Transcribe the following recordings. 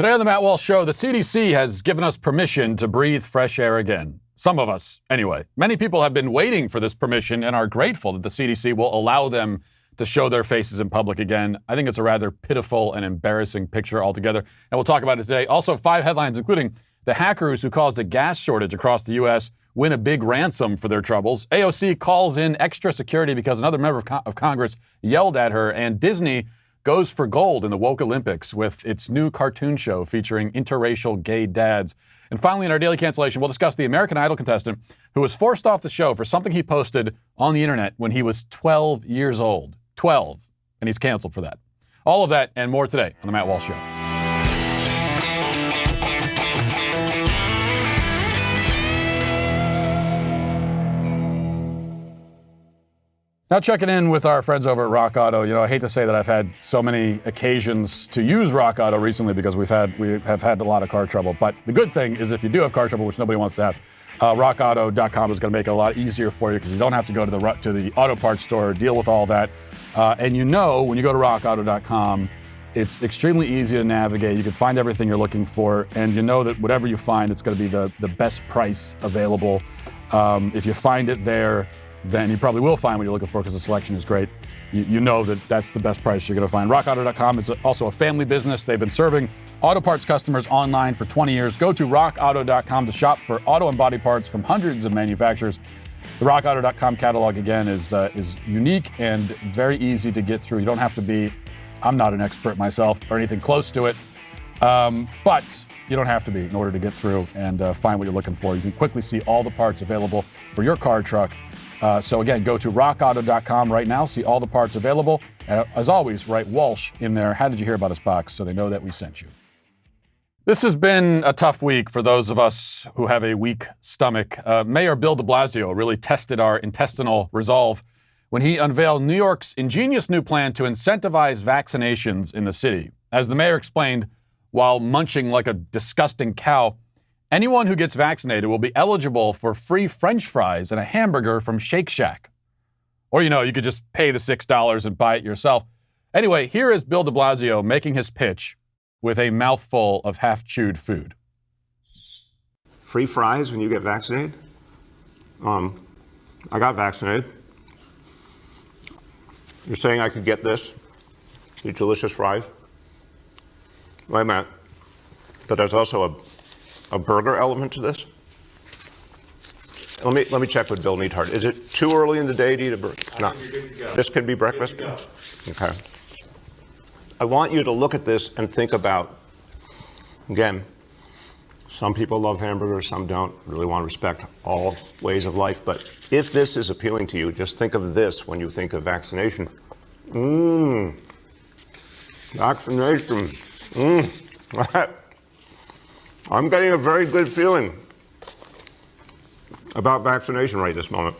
Today on the Matt Walsh Show, the CDC has given us permission to breathe fresh air again. Some of us, anyway. Many people have been waiting for this permission and are grateful that the CDC will allow them to show their faces in public again. I think it's a rather pitiful and embarrassing picture altogether, and we'll talk about it today. Also, 5 headlines, including the hackers who caused a gas shortage across the U.S. win a big ransom for their troubles. AOC calls in extra security because another member of Congress yelled at her, and Disney goes for gold in the woke Olympics with its new cartoon show featuring interracial gay dads. And finally, in our Daily Cancellation, we'll discuss the American Idol contestant who was forced off the show for something he posted on the internet when he was 12 years old. 12. And he's canceled for that. All of that and more today on the Matt Walsh Show. Now checking in with our friends over at Rock Auto. You know, I hate to say that I've had so many occasions to use Rock Auto recently because we have had a lot of car trouble. But the good thing is if you do have car trouble, which nobody wants to have, rockauto.com is going to make it a lot easier for you because you don't have to go to the auto parts store, deal with all that. And you know, when you go to rockauto.com, it's extremely easy to navigate. You can find everything you're looking for, and you know that whatever you find, it's going to be the best price available. If you find it there, then you probably will find what you're looking for because the selection is great. You know that that's the best price you're going to find. RockAuto.com is also a family business. They've been serving auto parts customers online for 20 years. Go to RockAuto.com to shop for auto and body parts from hundreds of manufacturers. The RockAuto.com catalog, again, is unique and very easy to get through. You don't have to be, I'm not an expert myself or anything close to it, but you don't have to be in order to get through and find what you're looking for. You can quickly see all the parts available for your car, truck. So again, go to rockauto.com right now, see all the parts available. And as always, write Walsh in there. How did you hear about us box so they know that we sent you. This has been a tough week for those of us who have a weak stomach. Mayor Bill de Blasio really tested our intestinal resolve when he unveiled New York's ingenious new plan to incentivize vaccinations in the city. As the mayor explained, while munching like a disgusting cow, anyone who gets vaccinated will be eligible for free French fries and a hamburger from Shake Shack. Or, you could just pay the $6 and buy it yourself. Anyway, here is Bill de Blasio making his pitch with a mouthful of half-chewed food. Free fries when you get vaccinated? I got vaccinated. You're saying I could get this? These delicious fries? Wait a minute. But there's also a burger element to this? Let me check with Bill Neathart. Is it too early in the day to eat a burger? No. This could be breakfast? Okay. I want you to look at this and think about, again, some people love hamburgers, some don't. Really want to respect all ways of life. But if this is appealing to you, just think of this when you think of vaccination. Vaccination. I'm getting a very good feeling about vaccination right this moment.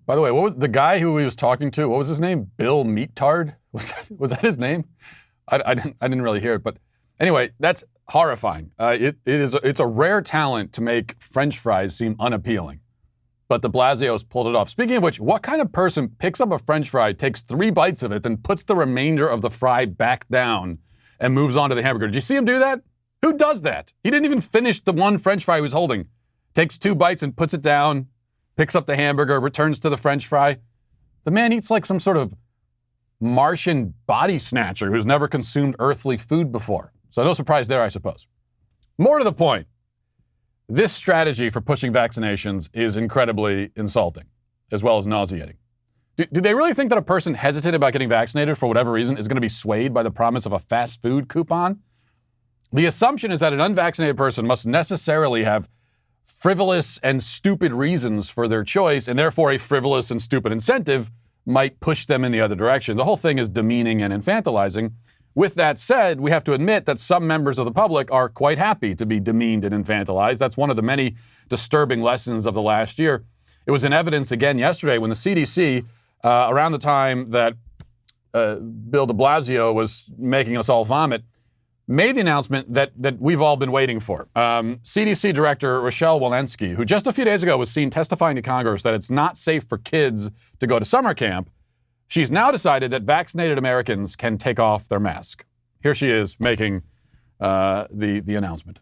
By the way, what was the guy who he was talking to? What was his name? Bill Meattard? Was that his name? I didn't really hear it, but anyway, that's horrifying. It's a rare talent to make French fries seem unappealing, but de Blasio's pulled it off. Speaking of which, what kind of person picks up a French fry, takes 3 bites of it, then puts the remainder of the fry back down and moves on to the hamburger? Did you see him do that? Who does that? He didn't even finish the one French fry he was holding. Takes 2 bites and puts it down, picks up the hamburger, returns to the French fry. The man eats like some sort of Martian body snatcher who's never consumed earthly food before. So no surprise there, I suppose. More to the point, this strategy for pushing vaccinations is incredibly insulting, as well as nauseating. Do they really think that a person hesitant about getting vaccinated for whatever reason is going to be swayed by the promise of a fast food coupon? The assumption is that an unvaccinated person must necessarily have frivolous and stupid reasons for their choice, and therefore a frivolous and stupid incentive might push them in the other direction. The whole thing is demeaning and infantilizing. With that said, we have to admit that some members of the public are quite happy to be demeaned and infantilized. That's one of the many disturbing lessons of the last year. It was in evidence again yesterday when the CDC, around the time that Bill de Blasio was making us all vomit, made the announcement that we've all been waiting for. CDC Director Rochelle Walensky, who just a few days ago was seen testifying to Congress that it's not safe for kids to go to summer camp, she's now decided that vaccinated Americans can take off their mask. Here she is making the announcement.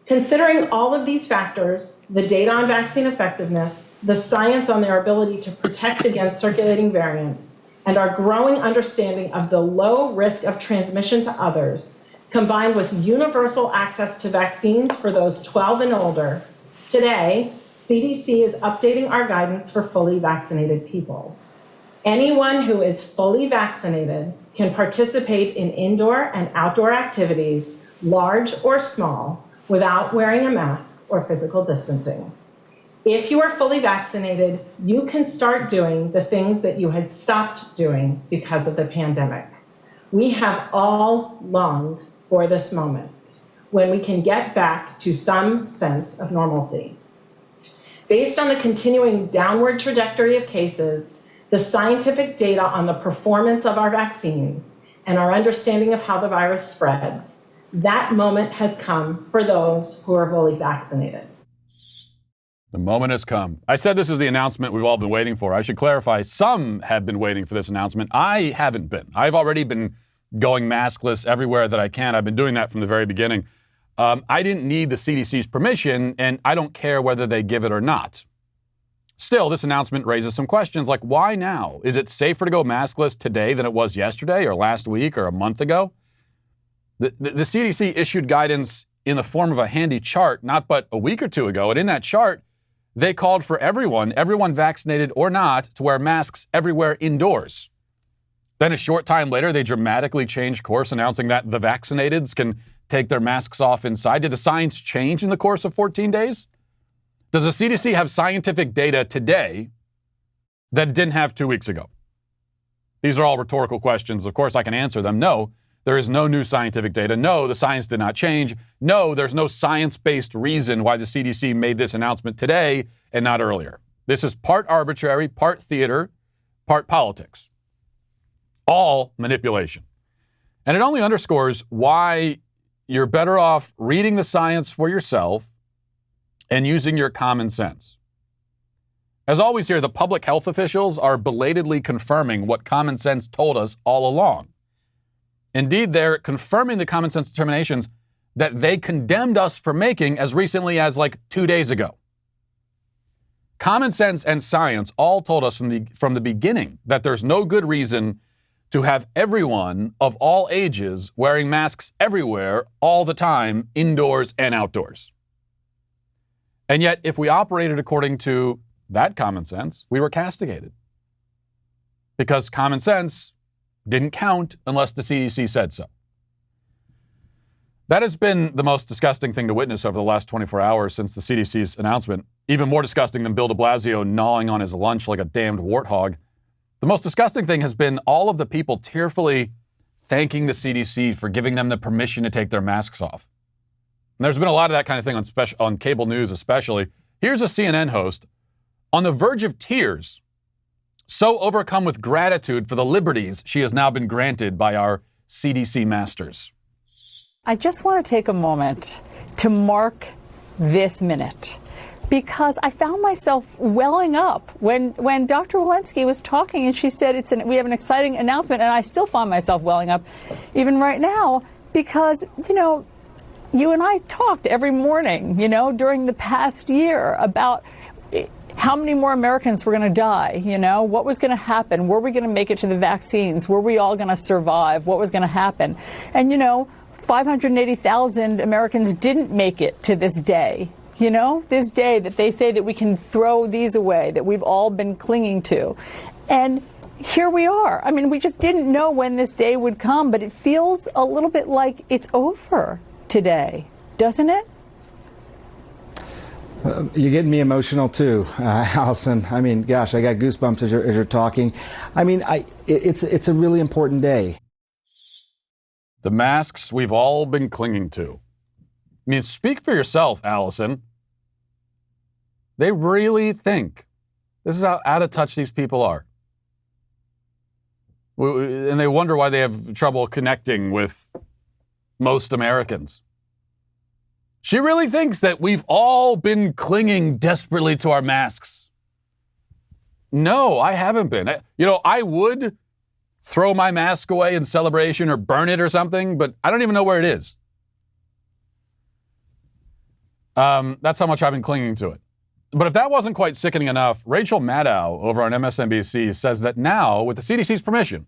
Considering all of these factors, the data on vaccine effectiveness, the science on their ability to protect against circulating variants, and our growing understanding of the low risk of transmission to others, combined with universal access to vaccines for those 12 and older, today, CDC is updating our guidance for fully vaccinated people. Anyone who is fully vaccinated can participate in indoor and outdoor activities, large or small, without wearing a mask or physical distancing. If you are fully vaccinated, you can start doing the things that you had stopped doing because of the pandemic. We have all longed for this moment when we can get back to some sense of normalcy. Based on the continuing downward trajectory of cases, the scientific data on the performance of our vaccines, and our understanding of how the virus spreads, that moment has come for those who are fully vaccinated. The moment has come. I said this is the announcement we've all been waiting for. I should clarify, some have been waiting for this announcement. I haven't been. I've already been going maskless everywhere that I can. I've been doing that from the very beginning. I didn't need the CDC's permission, and I don't care whether they give it or not. Still, this announcement raises some questions like, why now? Is it safer to go maskless today than it was yesterday or last week or a month ago? The CDC issued guidance in the form of a handy chart not but a week or two ago, and in that chart, they called for everyone vaccinated or not, to wear masks everywhere indoors. Then a short time later, they dramatically changed course, announcing that the vaccinateds can take their masks off inside. Did the science change in the course of 14 days? Does the CDC have scientific data today that it didn't have 2 weeks ago? These are all rhetorical questions. Of course, I can answer them. No, there is no new scientific data. No, the science did not change. No, there's no science-based reason why the CDC made this announcement today and not earlier. This is part arbitrary, part theater, part politics. All manipulation. And it only underscores why you're better off reading the science for yourself and using your common sense. As always here, the public health officials are belatedly confirming what common sense told us all along. Indeed, they're confirming the common sense determinations that they condemned us for making as recently as 2 days ago. Common sense and science all told us from the beginning that there's no good reason to have everyone of all ages wearing masks everywhere all the time, indoors and outdoors. And yet, if we operated according to that common sense, we were castigated. Because common sense didn't count unless the CDC said so. That has been the most disgusting thing to witness over the last 24 hours since the CDC's announcement. Even more disgusting than Bill de Blasio gnawing on his lunch like a damned warthog. The most disgusting thing has been all of the people tearfully thanking the CDC for giving them the permission to take their masks off. And there's been a lot of that kind of thing on cable news especially. Here's a CNN host on the verge of tears, so overcome with gratitude for the liberties she has now been granted by our CDC masters. I just want to take a moment to mark this minute, because I found myself welling up when Dr. Walensky was talking and she said we have an exciting announcement, and I still find myself welling up even right now because, you and I talked every morning, during the past year about how many more Americans were going to die, what was going to happen? Were we going to make it to the vaccines? Were we all going to survive? What was going to happen? And, 580,000 Americans didn't make it to this day. This day that they say that we can throw these away, that we've all been clinging to. And here we are. I mean, we just didn't know when this day would come, but it feels a little bit like it's over today, doesn't it? You're getting me emotional too, Allison. I mean, gosh, I got goosebumps as you're talking. I mean, it's a really important day. The masks we've all been clinging to. I mean, speak for yourself, Allison. They really think this is how out of touch these people are. And they wonder why they have trouble connecting with most Americans. She really thinks that we've all been clinging desperately to our masks. No, I haven't been. I would throw my mask away in celebration or burn it or something, but I don't even know where it is. That's how much I've been clinging to it. But if that wasn't quite sickening enough, Rachel Maddow over on MSNBC says that now, with the CDC's permission,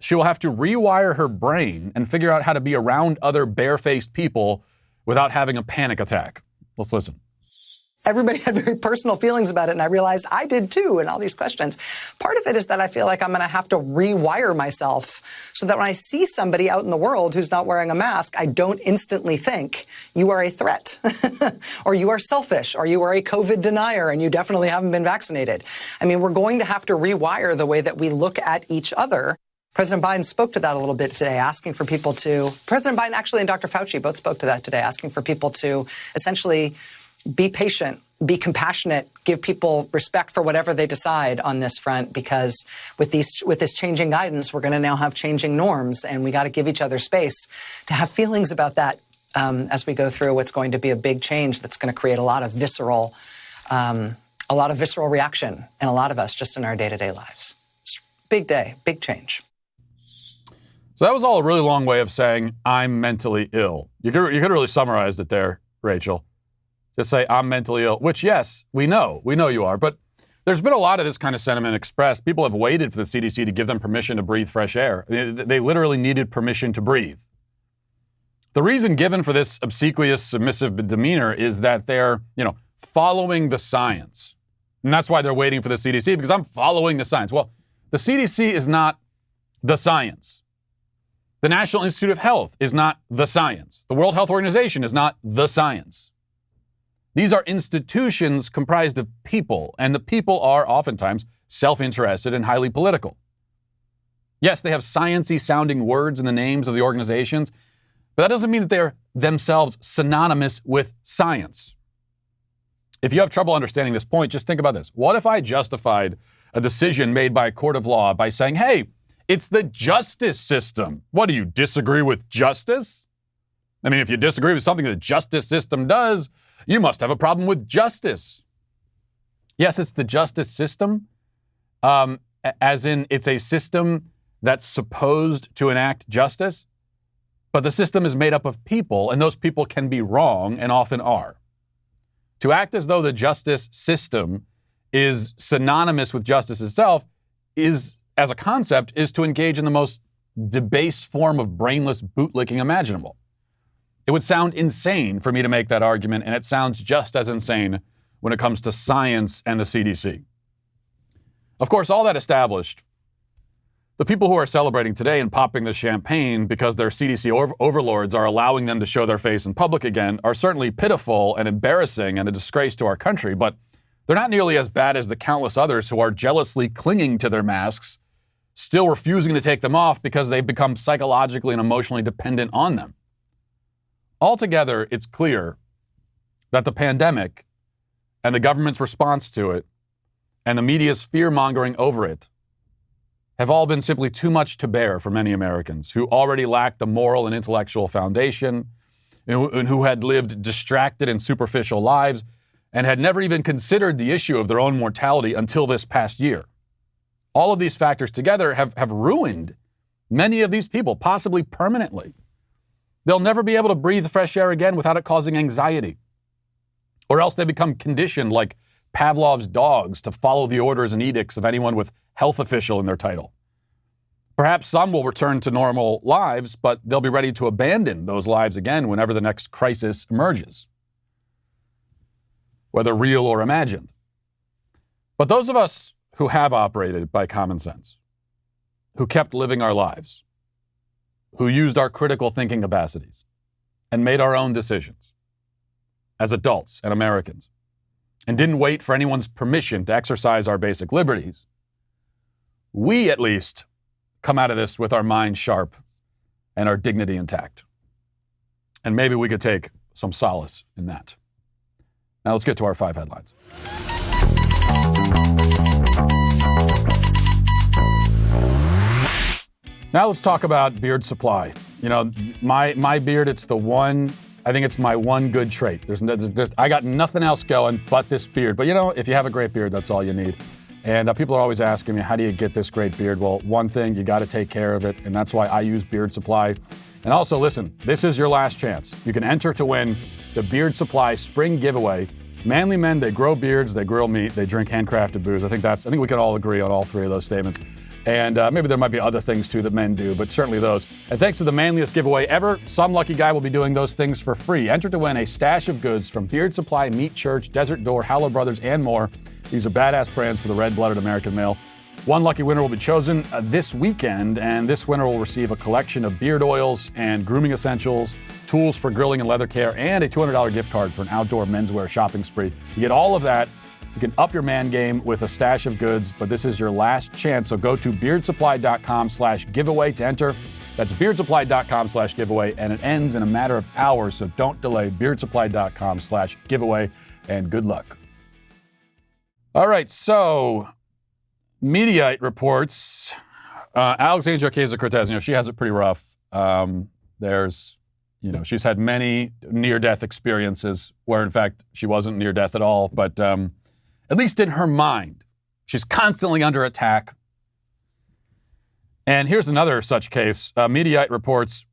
she will have to rewire her brain and figure out how to be around other barefaced people without having a panic attack. Let's listen. Everybody had very personal feelings about it, and I realized I did too, and all these questions. Part of it is that I feel like I'm going to have to rewire myself so that when I see somebody out in the world who's not wearing a mask, I don't instantly think you are a threat, or you are selfish, or you are a COVID denier, and you definitely haven't been vaccinated. I mean, we're going to have to rewire the way that we look at each other. President Biden spoke to that a little bit today, asking for people to, President Biden actually and Dr. Fauci both spoke to that today, asking for people to essentially be patient, be compassionate, give people respect for whatever they decide on this front, because with this changing guidance, we're going to now have changing norms, and we got to give each other space to have feelings about that as we go through what's going to be a big change that's going to create a lot of visceral reaction in a lot of us just in our day-to-day lives. It's a big day, big change. So that was all a really long way of saying I'm mentally ill. You could really summarize it there, Rachel. Just say I'm mentally ill, which, yes, we know you are. But there's been a lot of this kind of sentiment expressed. People have waited for the CDC to give them permission to breathe fresh air. They literally needed permission to breathe. The reason given for this obsequious, submissive demeanor is that they're, following the science. And that's why they're waiting for the CDC, because I'm following the science. Well, the CDC is not the science. The National Institute of Health is not the science. The World Health Organization is not the science. These are institutions comprised of people, and the people are oftentimes self-interested and highly political. Yes, they have sciencey sounding words in the names of the organizations, but that doesn't mean that they're themselves synonymous with science. If you have trouble understanding this point, just think about this. What if I justified a decision made by a court of law by saying, hey, it's the justice system. What, do you disagree with justice? I mean, if you disagree with something the justice system does, you must have a problem with justice. Yes, it's the justice system, as in it's a system that's supposed to enact justice, but the system is made up of people, and those people can be wrong and often are. To act as though the justice system is synonymous with justice itself is, as a concept, is to engage in the most debased form of brainless bootlicking imaginable. It would sound insane for me to make that argument, and it sounds just as insane when it comes to science and the CDC. Of course, all that established, the people who are celebrating today and popping the champagne because their CDC overlords are allowing them to show their face in public again are certainly pitiful and embarrassing and a disgrace to our country, but they're not nearly as bad as the countless others who are jealously clinging to their masks, still refusing to take them off because they've become psychologically and emotionally dependent on them. Altogether, it's clear that the pandemic and the government's response to it and the media's fear-mongering over it have all been simply too much to bear for many Americans who already lacked a moral and intellectual foundation, and who had lived distracted and superficial lives and had never even considered the issue of their own mortality until this past year. All of these factors together have ruined many of these people, possibly permanently. They'll never be able to breathe fresh air again without it causing anxiety. Or else they become conditioned like Pavlov's dogs to follow the orders and edicts of anyone with health official in their title. Perhaps some will return to normal lives, but they'll be ready to abandon those lives again whenever the next crisis emerges, whether real or imagined. But those of us who have operated by common sense, who kept living our lives, who used our critical thinking capacities and made our own decisions as adults and Americans, and didn't wait for anyone's permission to exercise our basic liberties, we at least come out of this with our minds sharp and our dignity intact. And maybe we could take some solace in that. Now let's get to our 5 headlines. Now let's talk about beard supply. My beard, it's the one, I think it's my one good trait. I got nothing else going but this beard. But if you have a great beard, that's all you need. And people are always asking me, how do you get this great beard? Well, one thing, you got to take care of it, and that's why I use Beard Supply. And also, listen, this is your last chance. You can enter to win the Beard Supply Spring Giveaway. Manly men, they grow beards, they grill meat, they drink handcrafted booze. I think we can all agree on all three of those statements. And maybe there might be other things too that men do, but certainly those. And thanks to the manliest giveaway ever, some lucky guy will be doing those things for free. Enter to win a stash of goods from Beard Supply, Meat Church, Desert Door, Howler Brothers, and more. These are badass brands for the red-blooded American male. One lucky winner will be chosen this weekend, and this winner will receive a collection of beard oils and grooming essentials, tools for grilling and leather care, and a $200 gift card for an outdoor menswear shopping spree. You get all of that. You can up your man game with a stash of goods, but this is your last chance. So go to beardsupply.com/giveaway to enter. That's beardsupply.com/giveaway, and it ends in a matter of hours, so don't delay. beardsupply.com/giveaway, and good luck. All right, so Mediaite reports Alexandria Ocasio-Cortez, she has it pretty rough. She's had many near-death experiences where, in fact, she wasn't near-death at all, but at least in her mind, she's constantly under attack. And here's another such case. Mediaite reports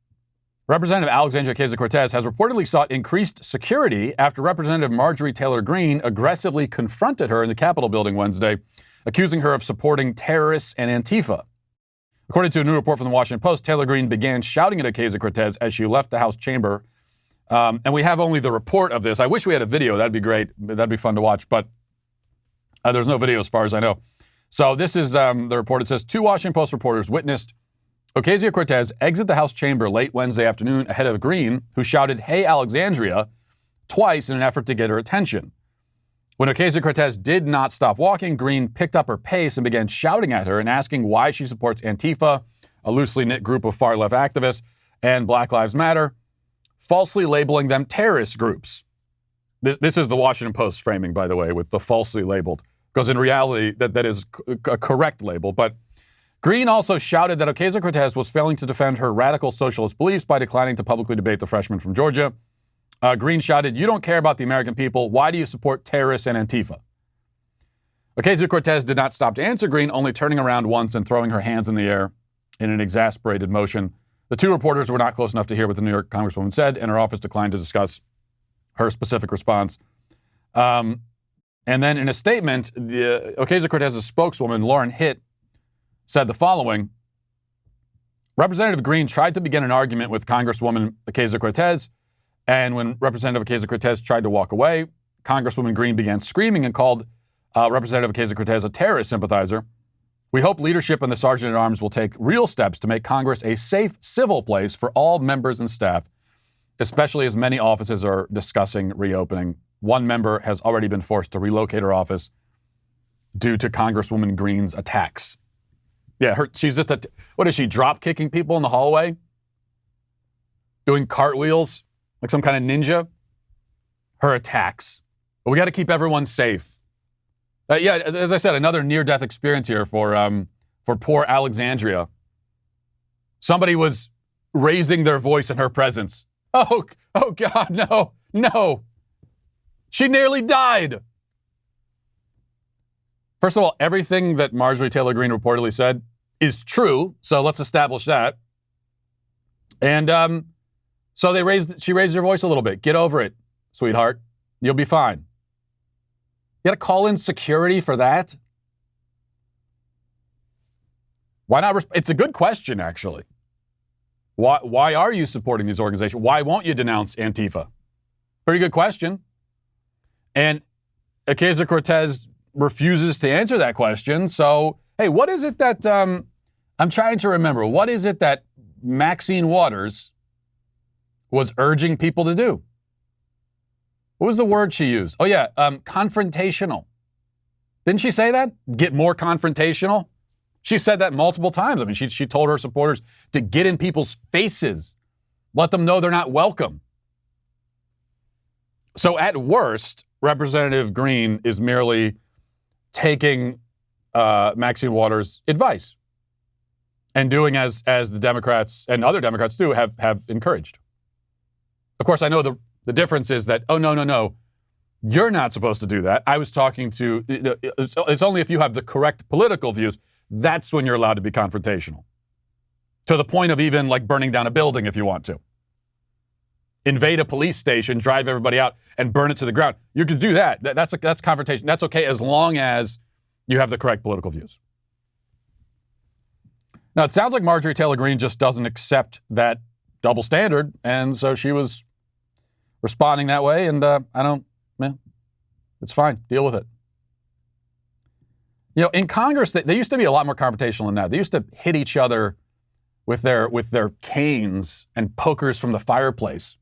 Representative Alexandria Ocasio-Cortez has reportedly sought increased security after Representative Marjorie Taylor Greene aggressively confronted her in the Capitol building Wednesday, accusing her of supporting terrorists and Antifa. According to a new report from the Washington Post, Taylor Greene began shouting at Ocasio-Cortez as she left the House chamber. And we have only the report of this. I wish we had a video. That'd be great. That'd be fun to watch. But there's no video as far as I know. So this is the report. It says, 2 Washington Post reporters witnessed Ocasio-Cortez exit the House chamber late Wednesday afternoon ahead of Greene, who shouted, "Hey, Alexandria," twice in an effort to get her attention. When Ocasio-Cortez did not stop walking, Greene picked up her pace and began shouting at her and asking why she supports Antifa, a loosely knit group of far-left activists, and Black Lives Matter, falsely labeling them terrorist groups. This is the Washington Post framing, by the way, with the falsely labeled, because in reality, that is a correct label. But Greene also shouted that Ocasio-Cortez was failing to defend her radical socialist beliefs by declining to publicly debate the freshman from Georgia. Greene shouted, "You don't care about the American people. Why do you support terrorists and Antifa?" Ocasio-Cortez did not stop to answer Greene, only turning around once and throwing her hands in the air in an exasperated motion. The 2 reporters were not close enough to hear what the New York Congresswoman said, and her office declined to discuss her specific response. And then in a statement, Ocasio-Cortez's spokeswoman, Lauren Hitt, said the following: Representative Greene tried to begin an argument with Congresswoman Ocasio-Cortez, and when Representative Ocasio-Cortez tried to walk away, Congresswoman Greene began screaming and called Representative Ocasio-Cortez a terrorist sympathizer. "We hope leadership and the Sergeant-at-Arms will take real steps to make Congress a safe, civil place for all members and staff, especially as many offices are discussing reopening. One member has already been forced to relocate her office due to Congresswoman Greene's attacks." Yeah, she's just what is she, drop kicking people in the hallway? Doing cartwheels like some kind of ninja? Her attacks. But we got to keep everyone safe. As I said, another near-death experience here for poor Alexandria. Somebody was raising their voice in her presence. Oh God, no. She nearly died. First of all, everything that Marjorie Taylor Greene reportedly said is true, so let's establish that. And so she raised her voice a little bit. Get over it, sweetheart. You'll be fine. You got to call in security for that? Why not? It's a good question, actually. Why are you supporting these organizations? Why won't you denounce Antifa? Pretty good question. And Ocasio-Cortez refuses to answer that question. So, hey, what is it that, I'm trying to remember, what is it that Maxine Waters was urging people to do? What was the word she used? Oh yeah, confrontational. Didn't she say that? Get more confrontational? She said that multiple times. I mean, she told her supporters to get in people's faces, let them know they're not welcome. So at worst, Representative Greene is merely taking Maxine Waters' advice and doing as the Democrats and other Democrats do have encouraged. Of course, I know the difference is that, oh, no. You're not supposed to do that. I was talking to, it's only if you have the correct political views, that's when you're allowed to be confrontational. To the point of even like burning down a building if you want to. Invade a police station, drive everybody out, and burn it to the ground. You can do that. That's confrontation. That's okay as long as you have the correct political views. Now, it sounds like Marjorie Taylor Greene just doesn't accept that double standard, and so she was responding that way, and it's fine. Deal with it. You know, in Congress, they used to be a lot more confrontational than that. They used to hit each other with their canes and pokers from the fireplace.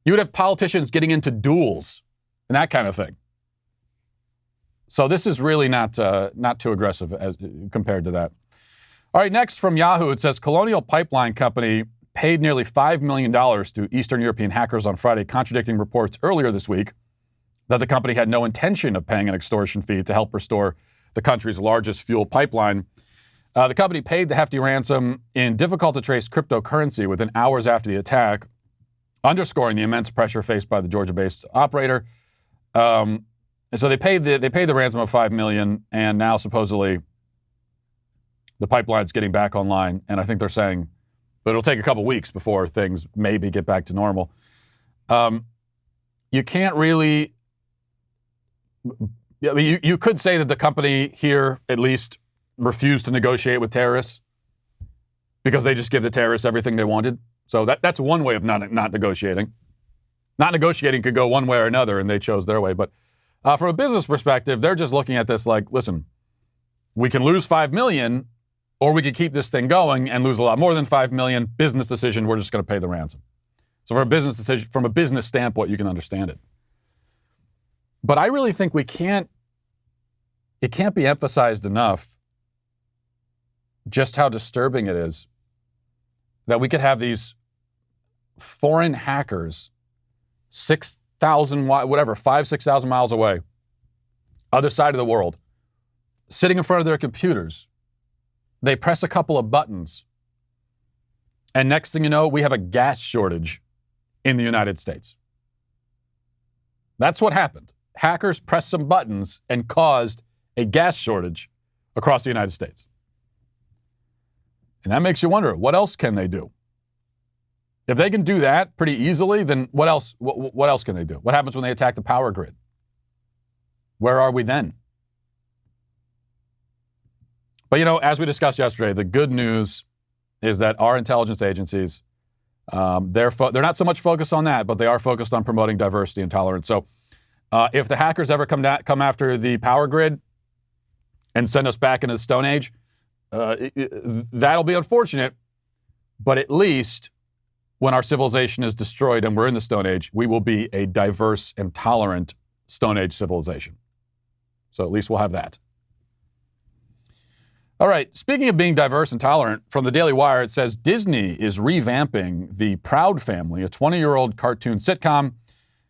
You would have politicians getting into duels and that kind of thing. So this is really not too aggressive as compared to that. All right, next from Yahoo, it says Colonial Pipeline Company paid nearly $5 million to Eastern European hackers on Friday, contradicting reports earlier this week that the company had no intention of paying an extortion fee to help restore the country's largest fuel pipeline. The company paid the hefty ransom in difficult-to-trace cryptocurrency within hours after the attack, underscoring the immense pressure faced by the Georgia-based operator. And so they paid the ransom of $5 million, and now supposedly the pipeline's getting back online. And I think they're saying that it'll take a couple weeks before things maybe get back to normal. You can't really. I mean, you could say that the company here at least refused to negotiate with terrorists because they just give the terrorists everything they wanted. So that's one way of not negotiating. Not negotiating could go one way or another, and they chose their way. But from a business perspective, they're just looking at this like, listen, we can lose $5 million, or we could keep this thing going and lose a lot more than $5 million. Business decision, we're just going to pay the ransom. So for a business decision, from a business standpoint, you can understand it. But I really think it can't be emphasized enough just how disturbing it is that we could have these foreign hackers 6,000, 6,000 miles away, other side of the world, sitting in front of their computers. They press a couple of buttons, and next thing you know, we have a gas shortage in the United States. That's what happened. Hackers pressed some buttons and caused a gas shortage across the United States. And that makes you wonder, what else can they do? If they can do that pretty easily, then what else can they do? What happens when they attack the power grid? Where are we then? But, you know, as we discussed yesterday, the good news is that our intelligence agencies, they're not so much focused on that, but they are focused on promoting diversity and tolerance. So if the hackers ever come after the power grid and send us back into the Stone Age, that'll be unfortunate, but at least when our civilization is destroyed and we're in the Stone Age, we will be a diverse and tolerant Stone Age civilization. So at least we'll have that. All right, speaking of being diverse and tolerant, from the Daily Wire, it says Disney is revamping The Proud Family, a 20-year-old cartoon sitcom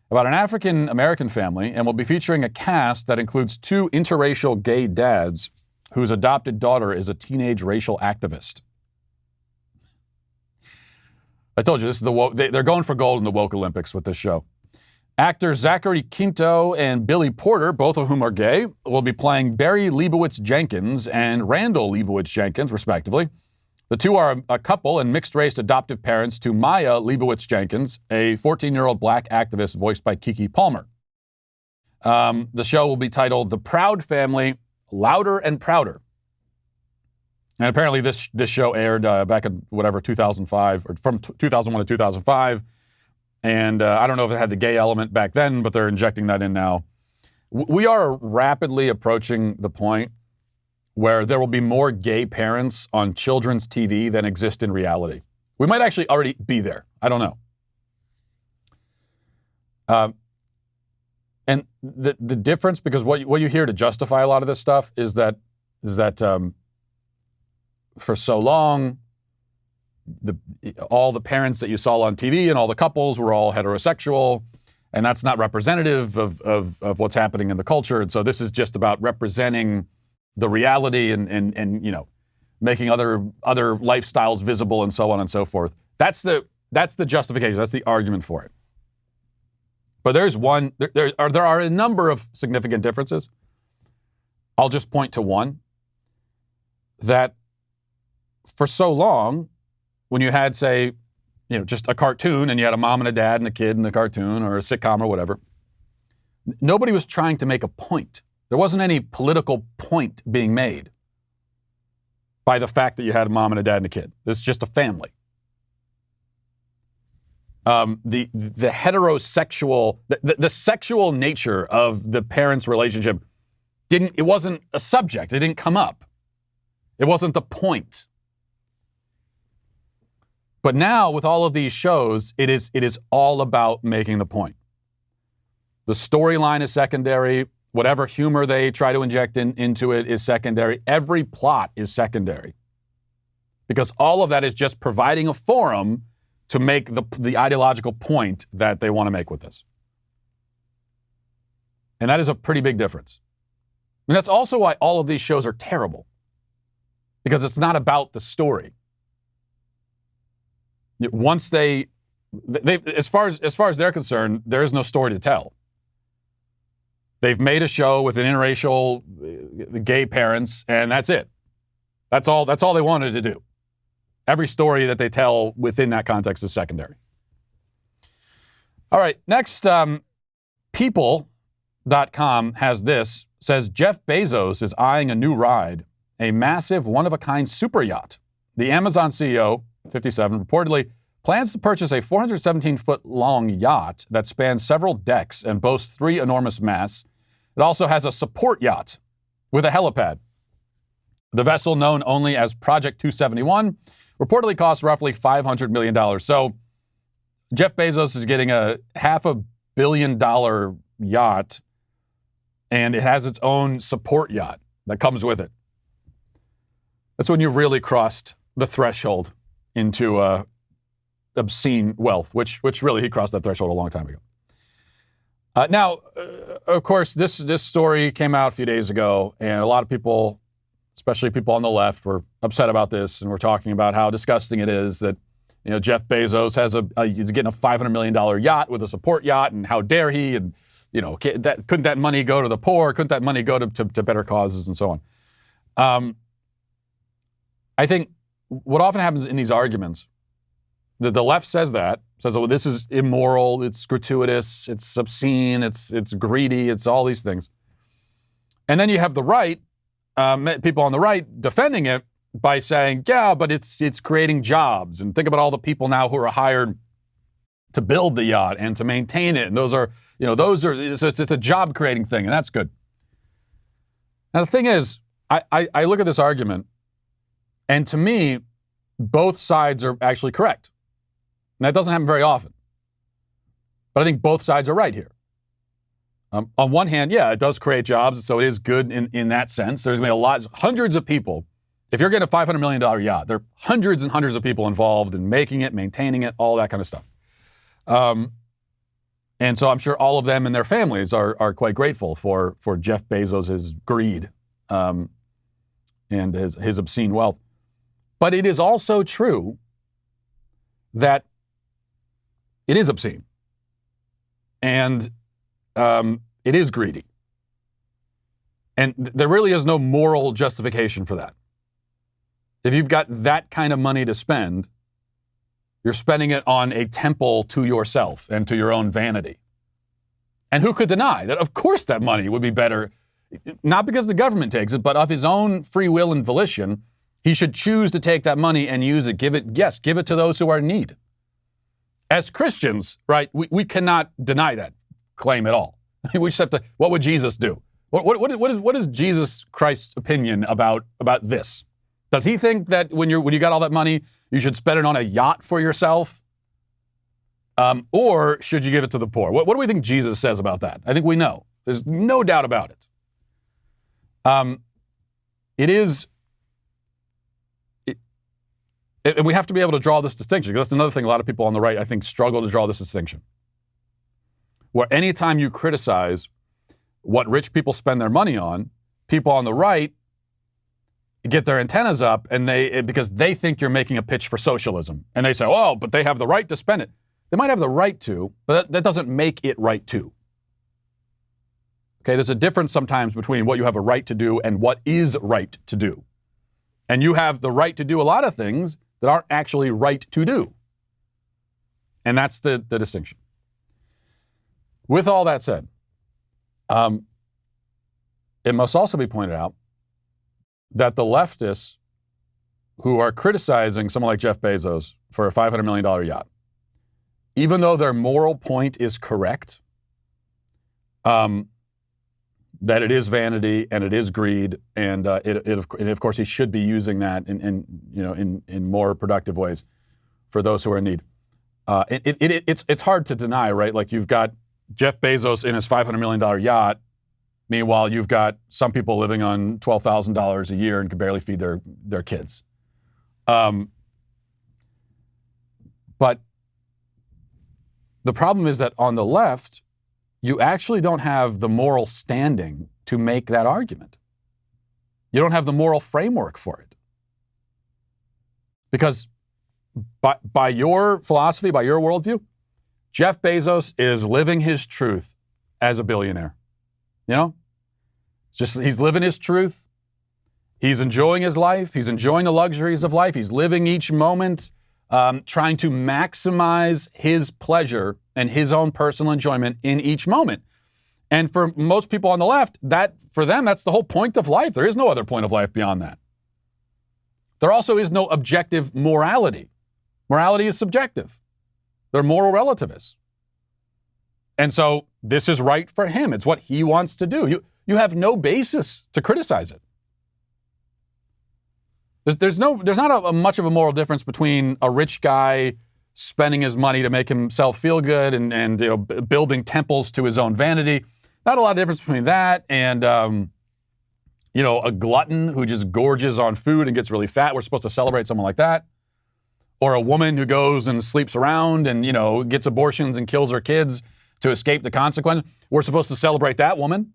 about an African-American family, and will be featuring a cast that includes 2 interracial gay dads whose adopted daughter is a teenage racial activist. I told you, this is they're going for gold in the woke Olympics with this show. Actors Zachary Quinto and Billy Porter, both of whom are gay, will be playing Barry Leibowitz Jenkins and Randall Leibowitz Jenkins, respectively. The two are a couple and mixed-race adoptive parents to Maya Leibowitz Jenkins, a 14-year-old black activist voiced by Keke Palmer. The show will be titled The Proud Family, Louder and Prouder. And apparently this show aired back in 2005, or from 2001 to 2005. And I don't know if it had the gay element back then, but they're injecting that in now. We are rapidly approaching the point where there will be more gay parents on children's TV than exist in reality. We might actually already be there. I don't know. And the difference, because what you hear to justify a lot of this stuff is that for so long, all the parents that you saw on TV and all the couples were all heterosexual, and that's not representative of what's happening in the culture. And so this is just about representing the reality and you know, making other lifestyles visible and so on and so forth. That's the justification. That's the argument for it. But there's one, there are a number of significant differences. I'll just point to one, that for so long, when you had, say, just a cartoon and you had a mom and a dad and a kid in the cartoon or a sitcom or whatever, nobody was trying to make a point. There wasn't any political point being made by the fact that you had a mom and a dad and a kid. It's just a family. The heterosexual, the sexual nature of the parents' relationship it wasn't a subject. It didn't come up. It wasn't the point. But now with all of these shows, it is all about making the point. The storyline is secondary. Whatever humor they try to inject into it is secondary. Every plot is secondary. Because all of that is just providing a forum to make the ideological point that they want to make with this. And that is a pretty big difference. And that's also why all of these shows are terrible. Because it's not about the story. Once they as far as they're concerned, there is no story to tell. They've made a show with an interracial gay parents, and that's it. That's all they wanted to do. Every story that they tell within that context is secondary. All right, next, People.com has this, says Jeff Bezos is eyeing a new ride, a massive one-of-a-kind super yacht. The Amazon CEO, 57, reportedly plans to purchase a 417-foot-long yacht that spans several decks and boasts 3 enormous masts. It also has a support yacht with a helipad. The vessel, known only as Project 271, reportedly costs roughly $500 million. So Jeff Bezos is getting a $500 million yacht, and it has its own support yacht that comes with it. That's when you've really crossed the threshold into obscene wealth, which really he crossed that threshold a long time ago. Now, of course, this story came out a few days ago, and a lot of people, especially people on the left, were upset about this, and we're talking about how disgusting it is that Jeff Bezos has he's getting a $500 million yacht with a support yacht, and how dare he, and couldn't that money go to the poor? Couldn't that money go to better causes and so on? I think what often happens in these arguments, the left says, oh, this is immoral, it's gratuitous, it's obscene, it's greedy, it's all these things. And then you have the right, people on the right defending it by saying, yeah, but it's creating jobs. And think about all the people now who are hired to build the yacht and to maintain it. And so it's a job creating thing, and that's good. Now the thing is, I look at this argument, and to me, both sides are actually correct. And that doesn't happen very often. But I think both sides are right here. On one hand, yeah, it does create jobs, so it is good in that sense. There's going to be hundreds of people. If you're getting a $500 million yacht, there are hundreds and hundreds of people involved in making it, maintaining it, all that kind of stuff. And so I'm sure all of them and their families are quite grateful for Jeff Bezos' greed and his obscene wealth. But it is also true that it is obscene. And it is greedy. And there really is no moral justification for that. If you've got that kind of money to spend, you're spending it on a temple to yourself and to your own vanity. And who could deny that, of course, that money would be better, not because the government takes it, but of his own free will and volition, he should choose to take that money and use it, give it to those who are in need. As Christians, right, we cannot deny that claim at all. We just have to, what would Jesus do? What is Jesus Christ's opinion about this? Does he think that when you got all that money, you should spend it on a yacht for yourself? Or should you give it to the poor? What do we think Jesus says about that? I think we know. There's no doubt about it. And we have to be able to draw this distinction, because that's another thing a lot of people on the right, I think, struggle to draw this distinction. Where anytime you criticize what rich people spend their money on, people on the right get their antennas up because they think you're making a pitch for socialism. And they say, oh, but they have the right to spend it. They might have the right to, but that doesn't make it right to. Okay, there's a difference sometimes between what you have a right to do and what is right to do. And you have the right to do a lot of things that aren't actually right to do. And that's the distinction. With all that said, it must also be pointed out that the leftists who are criticizing someone like Jeff Bezos for a $500 million yacht, even though their moral point is correct, that it is vanity and it is greed, and of course he should be using that in more productive ways for those who are in need. It's hard to deny, right? Like, you've got Jeff Bezos in his $500 million yacht. Meanwhile, you've got some people living on $12,000 a year and can barely feed their kids. But the problem is that on the left, you actually don't have the moral standing to make that argument. You don't have the moral framework for it. Because by your philosophy, by your worldview, Jeff Bezos is living his truth as a billionaire. You know? He's living his truth. He's enjoying his life. He's enjoying the luxuries of life. He's living each moment, trying to maximize his pleasure and his own personal enjoyment in each moment. And for most people on the left, for them, that's the whole point of life. There is no other point of life beyond that. There also is no objective morality. Morality is subjective. They're moral relativists. And so this is right for him. It's what he wants to do. You have no basis to criticize it. There's not much of a moral difference between a rich guy spending his money to make himself feel good and building temples to his own vanity. Not a lot of difference between that and a glutton who just gorges on food and gets really fat. We're supposed to celebrate someone like that. Or a woman who goes and sleeps around and gets abortions and kills her kids to escape the consequences. We're supposed to celebrate that woman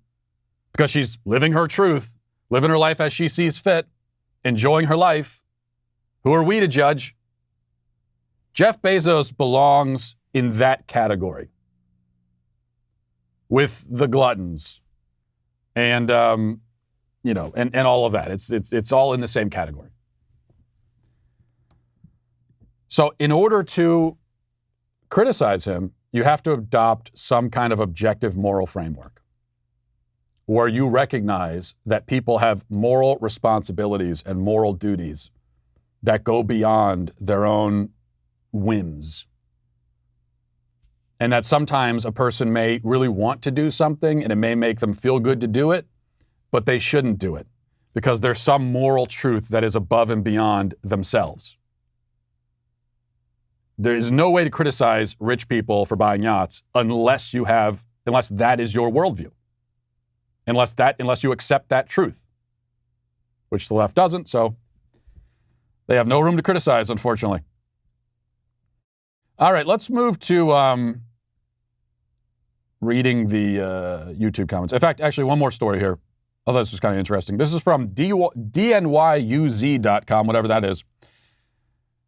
because she's living her truth, living her life as she sees fit, enjoying her life. Who are we to judge? Jeff Bezos belongs in that category with the gluttons and all of that. It's all in the same category. So in order to criticize him, you have to adopt some kind of objective moral framework where you recognize that people have moral responsibilities and moral duties that go beyond their own whims. And that sometimes a person may really want to do something and it may make them feel good to do it, but they shouldn't do it because there's some moral truth that is above and beyond themselves. There is no way to criticize rich people for buying yachts unless that is your worldview. Unless you accept that truth, which the left doesn't, so they have no room to criticize, unfortunately. All right, let's move to reading the YouTube comments. In fact, actually, one more story here. Oh, this is kind of interesting. This is from DNYUZ.com, whatever that is.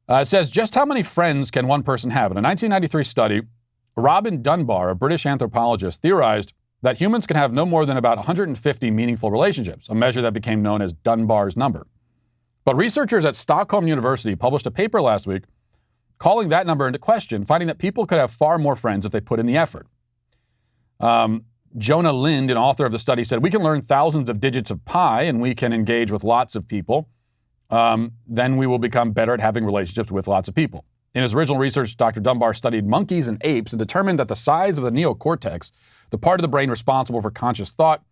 It says, just how many friends can one person have? In a 1993 study, Robin Dunbar, a British anthropologist, theorized that humans can have no more than about 150 meaningful relationships, a measure that became known as Dunbar's number. But researchers at Stockholm University published a paper last week calling that number into question, finding that people could have far more friends if they put in the effort. Jonah Lind, an author of the study, said, we can learn thousands of digits of pi and we can engage with lots of people. Then we will become better at having relationships with lots of people. In his original research, Dr. Dunbar studied monkeys and apes and determined that the size of the neocortex, the part of the brain responsible for conscious thought,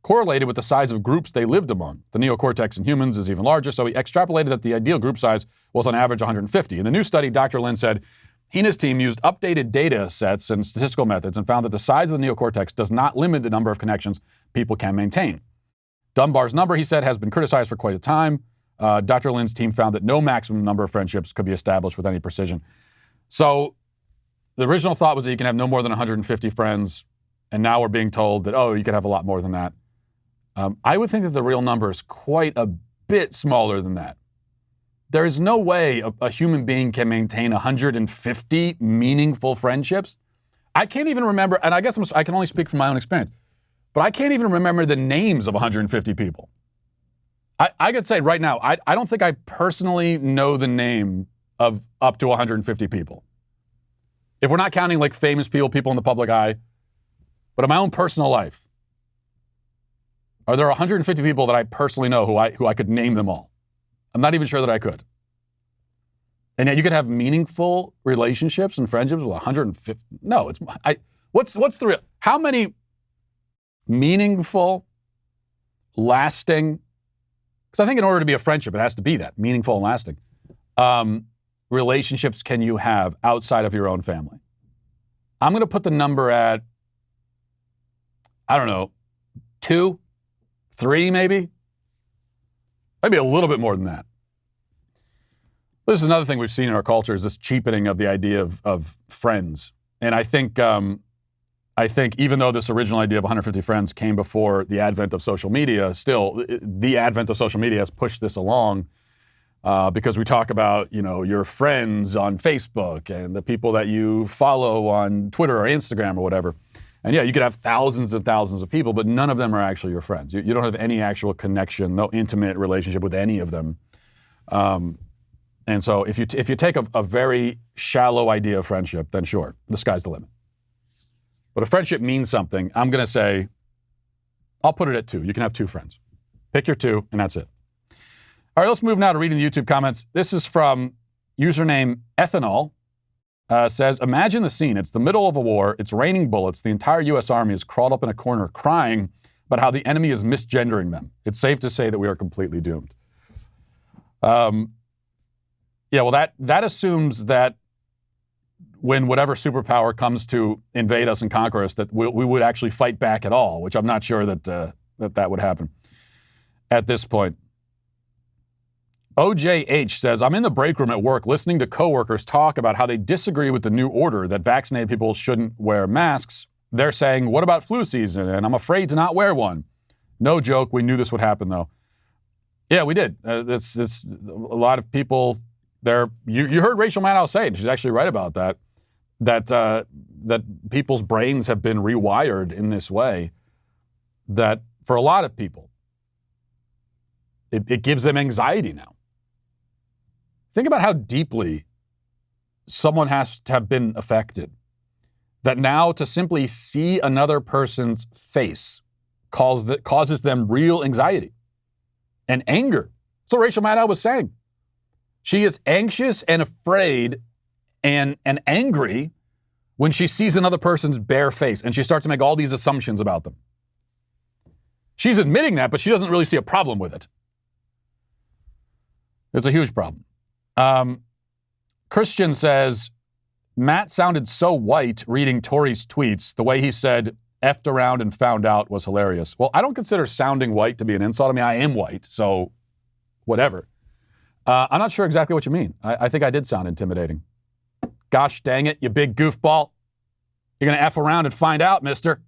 correlated with the size of groups they lived among. The neocortex in humans is even larger, so he extrapolated that the ideal group size was on average 150. In the new study, Dr. Lind said, he and his team used updated data sets and statistical methods and found that the size of the neocortex does not limit the number of connections people can maintain. Dunbar's number, he said, has been criticized for quite a time. Dr. Lind's team found that no maximum number of friendships could be established with any precision. So the original thought was that you can have no more than 150 friends, and now we're being told that, you can have a lot more than that. I would think that the real number is quite a bit smaller than that. There is no way a human being can maintain 150 meaningful friendships. I can't even remember, and I guess I can only speak from my own experience, but I can't even remember the names of 150 people. I could say right now, I don't think I personally know the name of up to 150 people. If we're not counting like famous people in the public eye, but in my own personal life, are there 150 people that I personally know who I could name them all? I'm not even sure that I could. And yet you could have meaningful relationships and friendships with 150. No, what's the real? How many meaningful, lasting? Because I think in order to be a friendship, it has to be that meaningful and lasting. Relationships can you have outside of your own family? I'm going to put the number at, I don't know, 2, 3 maybe. Maybe a little bit more than that. This is another thing we've seen in our culture is this cheapening of the idea of friends. And I think even though this original idea of 150 friends came before the advent of social media, still the advent of social media has pushed this along because we talk about, your friends on Facebook and the people that you follow on Twitter or Instagram or whatever. And yeah, you could have thousands of people, but none of them are actually your friends. You don't have any actual connection, no intimate relationship with any of them. And so if you take a very shallow idea of friendship, then sure, the sky's the limit. But if friendship means something, I'm going to say, I'll put it at 2. You can have 2 friends. Pick your 2, and that's it. All right, let's move now to reading the YouTube comments. This is from username Ethanol. Says, imagine the scene. It's the middle of a war. It's raining bullets. The entire U.S. Army is crawled up in a corner crying about how the enemy is misgendering them. It's safe to say that we are completely doomed. Yeah, well, that assumes that when whatever superpower comes to invade us and conquer us, that we would actually fight back at all, which I'm not sure that would happen at this point. OJH says, I'm in the break room at work listening to coworkers talk about how they disagree with the new order that vaccinated people shouldn't wear masks. They're saying, what about flu season? And I'm afraid to not wear one. No joke. We knew this would happen, though. Yeah, we did. It's a lot of people there. You heard Rachel Maddow say it. She's actually right about that. That people's brains have been rewired in this way. That for a lot of people, it gives them anxiety now. Think about how deeply someone has to have been affected. That now to simply see another person's face causes them real anxiety and anger. That's what Rachel Maddow was saying. She is anxious and afraid and angry when she sees another person's bare face and she starts to make all these assumptions about them. She's admitting that, but she doesn't really see a problem with it. It's a huge problem. Christian says, Matt sounded so white reading Tory's tweets. The way he said, effed around and found out was hilarious. Well, I don't consider sounding white to be an insult. I mean, I am white, so whatever. I'm not sure exactly what you mean. I think I did sound intimidating. Gosh dang it, you big goofball. You're going to F around and find out, mister.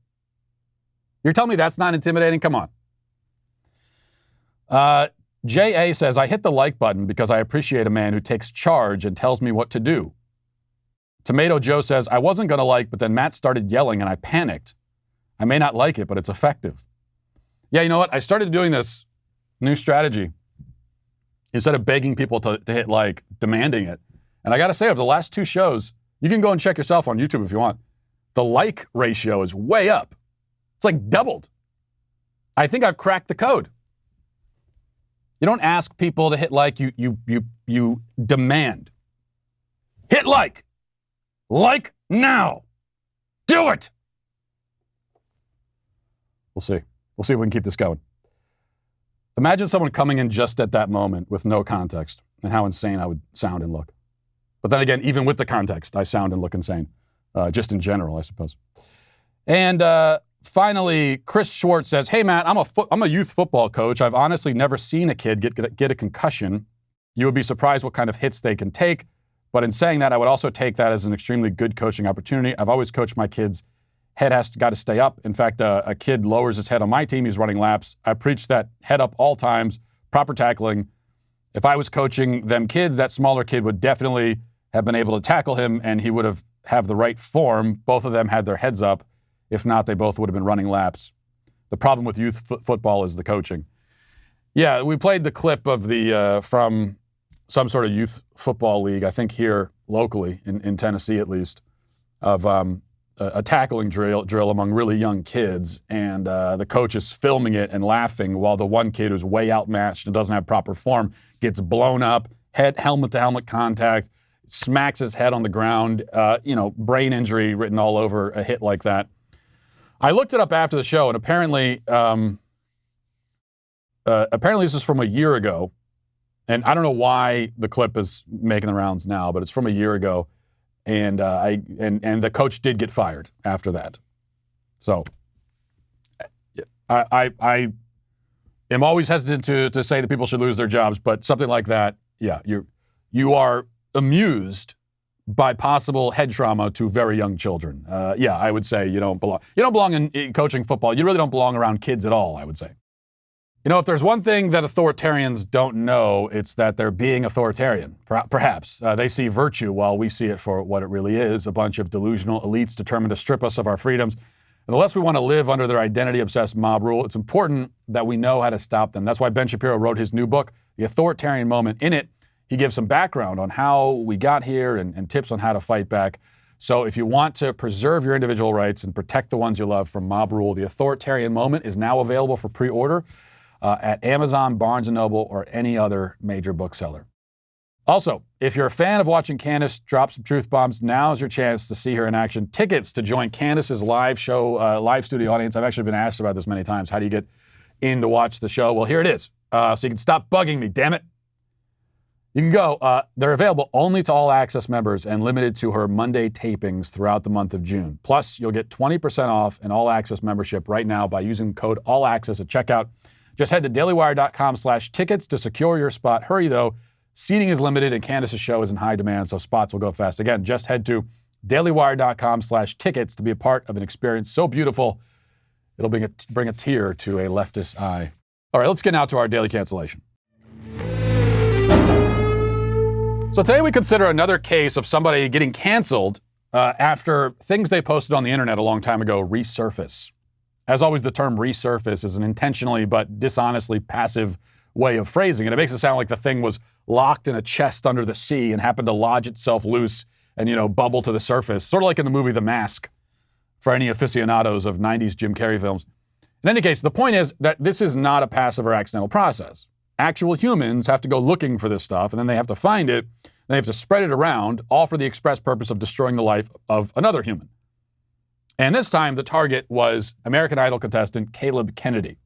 You're telling me that's not intimidating? Come on. J.A. says, I hit the like button because I appreciate a man who takes charge and tells me what to do. Tomato Joe says, I wasn't going to like, but then Matt started yelling and I panicked. I may not like it, but it's effective. Yeah, you know what? I started doing this new strategy. Instead of begging people to hit like, demanding it. And I got to say, over the last 2 shows, you can go and check yourself on YouTube if you want. The like ratio is way up. It's like doubled. I think I've cracked the code. You don't ask people to hit like, you demand. Hit like. Like now. Do it. We'll see. We'll see if we can keep this going. Imagine someone coming in just at that moment with no context and how insane I would sound and look. But then again, even with the context, I sound and look insane. Just in general, I suppose. And finally, Chris Schwartz says, hey, Matt, I'm a youth football coach. I've honestly never seen a kid get a concussion. You would be surprised what kind of hits they can take. But in saying that, I would also take that as an extremely good coaching opportunity. I've always coached my kids. Head has got to stay up. In fact, a kid lowers his head on my team. He's running laps. I preach that head up all times, proper tackling, If I was coaching them kids, that smaller kid would definitely have been able to tackle him, and he would have the right form. Both of them had their heads up. If not, they both would have been running laps. The problem with youth football is the coaching. Yeah, we played the clip of the from some sort of youth football league, I think here locally, in Tennessee at least, of a tackling drill among really young kids, and the coach is filming it and laughing while the one kid who's way outmatched and doesn't have proper form gets blown up, helmet-to-helmet contact, smacks his head on the ground, brain injury written all over a hit like that. I looked it up after the show, and apparently this is from a year ago, and I don't know why the clip is making the rounds now, but it's from a year ago, and the coach did get fired after that. So I am always hesitant to say that people should lose their jobs, but something like that, yeah, you are amused by possible head trauma to very young children. Yeah, I would say you don't belong in coaching football. You really don't belong around kids at all, I would say. If there's one thing that authoritarians don't know, it's that they're being authoritarian. Perhaps. They see virtue while we see it for what it really is, a bunch of delusional elites determined to strip us of our freedoms. And unless we want to live under their identity-obsessed mob rule, it's important that we know how to stop them. That's why Ben Shapiro wrote his new book, The Authoritarian Moment. In it, he gives some background on how we got here and tips on how to fight back. So if you want to preserve your individual rights and protect the ones you love from mob rule, The Authoritarian Moment is now available for pre-order at Amazon, Barnes & Noble, or any other major bookseller. Also, if you're a fan of watching Candace drop some truth bombs, now's your chance to see her in action. Tickets to join Candace's live show, live studio audience. I've actually been asked about this many times. How do you get in to watch the show? Well, here it is. So you can stop bugging me, damn it. You can go. They're available only to All Access members and limited to her Monday tapings throughout the month of June. Plus, you'll get 20% off an All Access membership right now by using code ALLACCESS at checkout. Just head to dailywire.com/tickets to secure your spot. Hurry, though. Seating is limited and Candace's show is in high demand, so spots will go fast. Again, just head to dailywire.com/tickets to be a part of an experience so beautiful, it'll bring a tear to a leftist eye. All right, let's get now to our daily cancellation. So today we consider another case of somebody getting canceled after things they posted on the internet a long time ago resurface. As always, the term resurface is an intentionally but dishonestly passive way of phrasing it. It makes it sound like the thing was locked in a chest under the sea and happened to lodge itself loose and, bubble to the surface, sort of like in the movie The Mask, for any aficionados of 90s Jim Carrey films. In any case, the point is that this is not a passive or accidental process. Actual humans have to go looking for this stuff, and then they have to find it, and they have to spread it around, all for the express purpose of destroying the life of another human. And this time, the target was American Idol contestant Caleb Kennedy.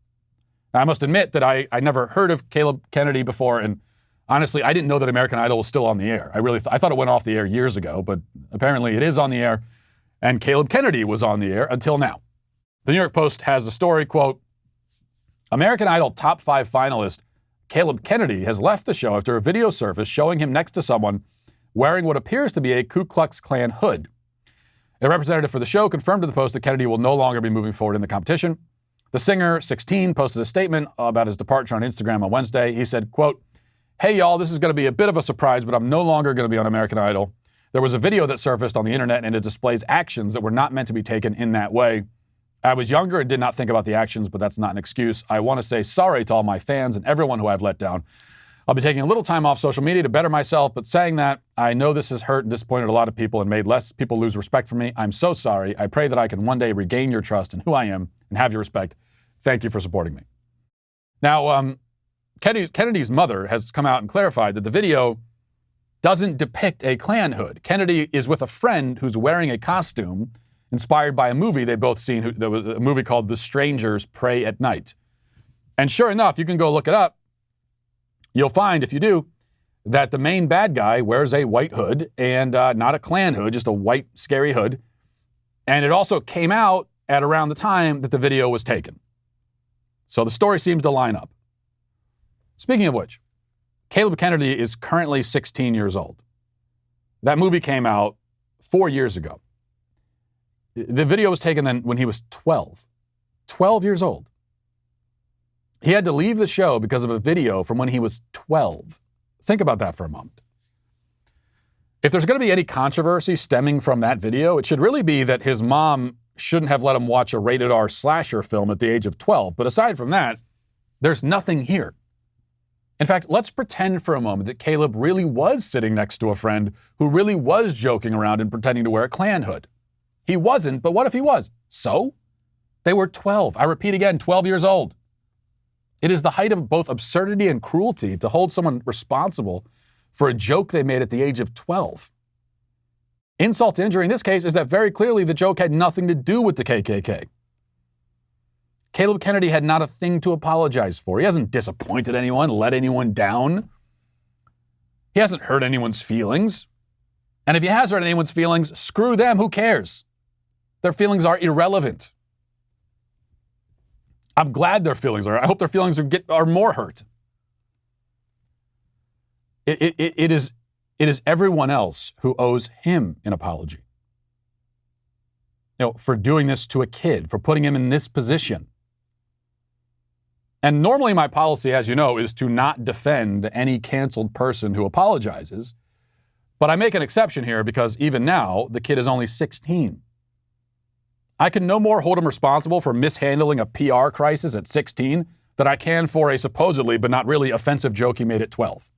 Now, I must admit that I never heard of Caleb Kennedy before, and honestly, I didn't know that American Idol was still on the air. I thought it went off the air years ago, but apparently it is on the air, and Caleb Kennedy was on the air until now. The New York Post has a story, quote, American Idol top 5 finalist Caleb Kennedy has left the show after a video surfaced showing him next to someone wearing what appears to be a Ku Klux Klan hood. A representative for the show confirmed to the Post that Kennedy will no longer be moving forward in the competition. The singer, 16, posted a statement about his departure on Instagram on Wednesday. He said, quote, hey, y'all, this is going to be a bit of a surprise, but I'm no longer going to be on American Idol. There was a video that surfaced on the internet, and it displays actions that were not meant to be taken in that way. I was younger and did not think about the actions, but that's not an excuse. I want to say sorry to all my fans and everyone who I've let down. I'll be taking a little time off social media to better myself, but saying that, I know this has hurt and disappointed a lot of people and made less people lose respect for me. I'm so sorry. I pray that I can one day regain your trust in who I am and have your respect. Thank you for supporting me. Now, Kennedy's mother has come out and clarified that the video doesn't depict a Klan hood. Kennedy is with a friend who's wearing a costume inspired by a movie they've both seen. There was a movie called The Strangers Pray at Night. And sure enough, you can go look it up. You'll find, if you do, that the main bad guy wears a white hood and not a Klan hood, just a white, scary hood. And it also came out at around the time that the video was taken. So the story seems to line up. Speaking of which, Caleb Kennedy is currently 16 years old. That movie came out 4 years ago. The video was taken then when he was 12. 12 years old. He had to leave the show because of a video from when he was 12. Think about that for a moment. If there's going to be any controversy stemming from that video, it should really be that his mom shouldn't have let him watch a rated R slasher film at the age of 12. But aside from that, there's nothing here. In fact, let's pretend for a moment that Caleb really was sitting next to a friend who really was joking around and pretending to wear a Klan hood. He wasn't, but what if he was? So? They were 12. I repeat again, 12 years old. It is the height of both absurdity and cruelty to hold someone responsible for a joke they made at the age of 12. Insult to injury in this case is that very clearly the joke had nothing to do with the KKK. Caleb Kennedy had not a thing to apologize for. He hasn't disappointed anyone, let anyone down. He hasn't hurt anyone's feelings. And if he has hurt anyone's feelings, screw them, who cares? Their feelings are irrelevant. I'm glad their feelings are. I hope their feelings are more hurt. It is everyone else who owes him an apology. For doing this to a kid, for putting him in this position. And normally my policy, as you know, is to not defend any canceled person who apologizes. But I make an exception here because even now, the kid is only 16. I can no more hold him responsible for mishandling a PR crisis at 16 than I can for a supposedly but not really offensive joke he made at 12.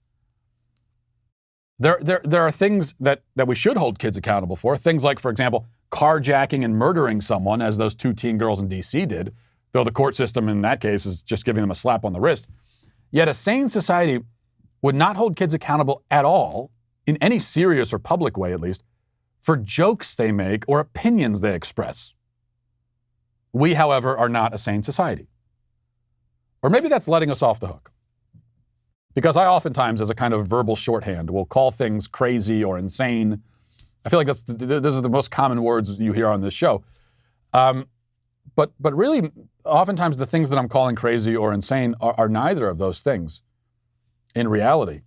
There are things that we should hold kids accountable for. Things like, for example, carjacking and murdering someone, as those two teen girls in D.C. did, though the court system in that case is just giving them a slap on the wrist. Yet a sane society would not hold kids accountable at all, in any serious or public way at least, for jokes they make or opinions they express. We, however, are not a sane society. Or maybe that's letting us off the hook. Because I oftentimes, as a kind of verbal shorthand, will call things crazy or insane. I feel like those are the most common words you hear on this show. But really, oftentimes the things that I'm calling crazy or insane are neither of those things in reality.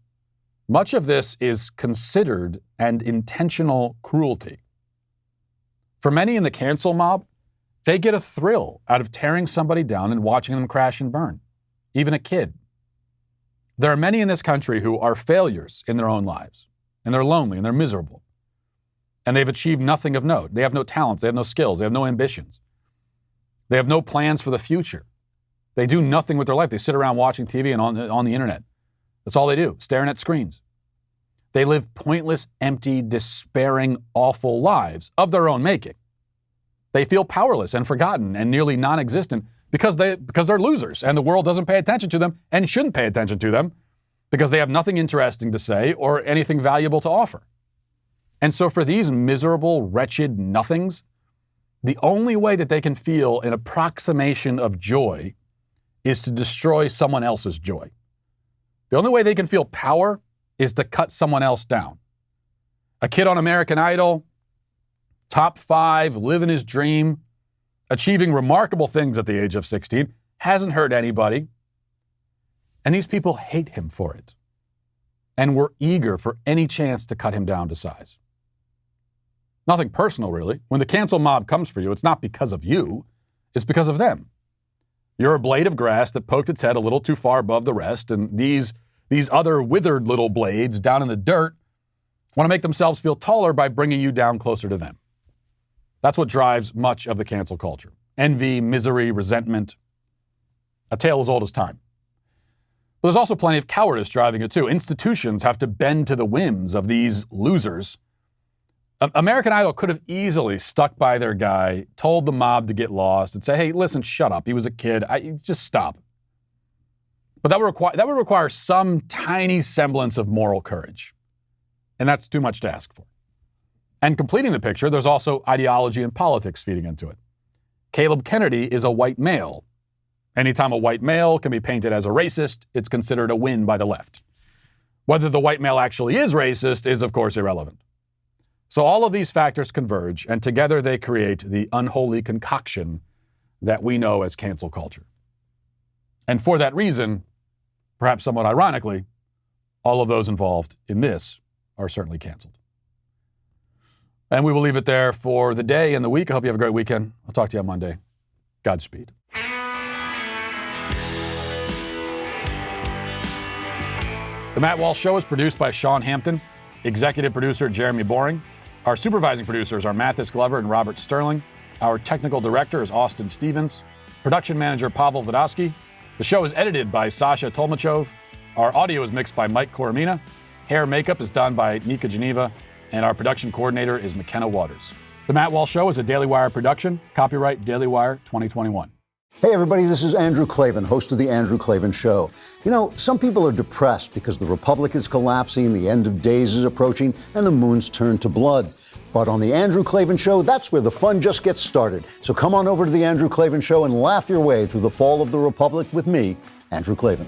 Much of this is considered and intentional cruelty. For many in the cancel mob, they get a thrill out of tearing somebody down and watching them crash and burn, even a kid. There are many in this country who are failures in their own lives, and they're lonely and they're miserable, and they've achieved nothing of note. They have no talents, they have no skills, they have no ambitions. They have no plans for the future. They do nothing with their life. They sit around watching TV and on the internet. That's all they do, staring at screens. They live pointless, empty, despairing, awful lives of their own making. They feel powerless and forgotten and nearly non-existent because they're losers and the world doesn't pay attention to them and shouldn't pay attention to them because they have nothing interesting to say or anything valuable to offer. And so for these miserable, wretched nothings, the only way that they can feel an approximation of joy is to destroy someone else's joy. The only way they can feel power is to cut someone else down. A kid on American Idol, top 5, living his dream, achieving remarkable things at the age of 16, hasn't hurt anybody. And these people hate him for it. And were eager for any chance to cut him down to size. Nothing personal, really. When the cancel mob comes for you, it's not because of you, it's because of them. You're a blade of grass that poked its head a little too far above the rest, and these other withered little blades down in the dirt want to make themselves feel taller by bringing you down closer to them. That's what drives much of the cancel culture. Envy, misery, resentment. A tale as old as time. But there's also plenty of cowardice driving it too. Institutions have to bend to the whims of these losers. American Idol could have easily stuck by their guy, told the mob to get lost, and say, hey, listen, shut up. He was a kid. Just stop. But that would require some tiny semblance of moral courage. And that's too much to ask for. And completing the picture, there's also ideology and politics feeding into it. Caleb Kennedy is a white male. Anytime a white male can be painted as a racist, it's considered a win by the left. Whether the white male actually is racist is, of course, irrelevant. So all of these factors converge, and together they create the unholy concoction that we know as cancel culture. And for that reason, perhaps somewhat ironically, all of those involved in this are certainly canceled. And we will leave it there for the day and the week. I hope you have a great weekend. I'll talk to you on Monday. Godspeed. The Matt Walsh Show is produced by Sean Hampton, executive producer Jeremy Boring. Our supervising producers are Mathis Glover and Robert Sterling. Our technical director is Austin Stevens. Production manager Pavel Vodosky. The show is edited by Sasha Tolmachov. Our audio is mixed by Mike Coromina. Hair and makeup is done by Nika Geneva. And our production coordinator is McKenna Waters. The Matt Walsh Show is a Daily Wire production. Copyright Daily Wire 2021. Hey everybody, this is Andrew Klavan, host of The Andrew Klavan Show. You know, some people are depressed because the republic is collapsing, the end of days is approaching, and the moon's turned to blood. But on The Andrew Klavan Show, that's where the fun just gets started. So come on over to The Andrew Klavan Show and laugh your way through the fall of the republic with me, Andrew Klavan.